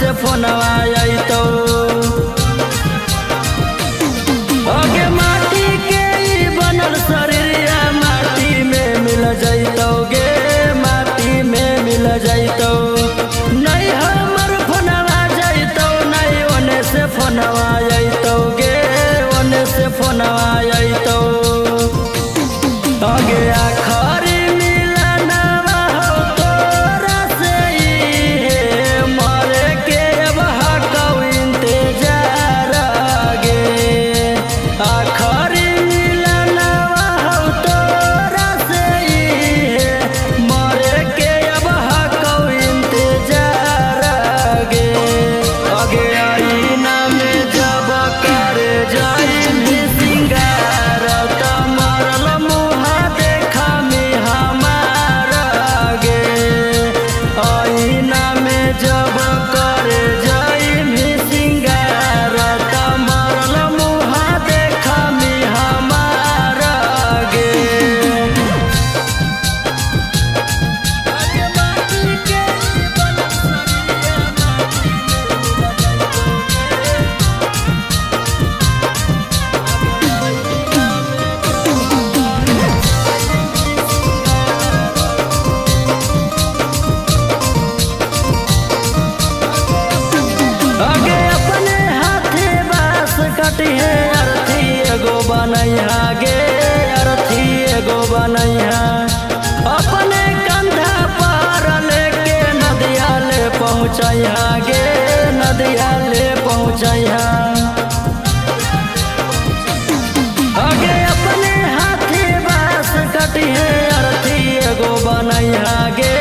से फोनवा अइतौ। अगे माटी के बनल शरीरिया माटी में मिल जइतौ गे, माटी में मिल जइतौ। नहीं हमर फोनवा जइतौ, नहीं ओने से फोनवा अइतौ गे, ओने से फोनवा अइतौ। अगे आखरी मिलनवा हो तोरा से ही मरे के अब हकौ इंतजार गे। आखरी मिलनवा हो तोरा से ही मरे के अब हकौ इंतजार गे। अगे आईना में जब कर जाई भी सिंगार त मरल मुँह देखा में हमारा गे। आईना में जब कर जाई भी सिंगार त मरल मुँह देखा में हमारा गे। अगे अपने हाथे बास कटिहे अर्थी एगो बनैहा गे, अर्थी एगो बनैहा। अपने कंधा पर लेके नदिया ले पहुँचैहा गे, नदिया ले पहुँचैहा। अगे अपने हाथे बास कटिहे अर्थी एगो बनैहा गे,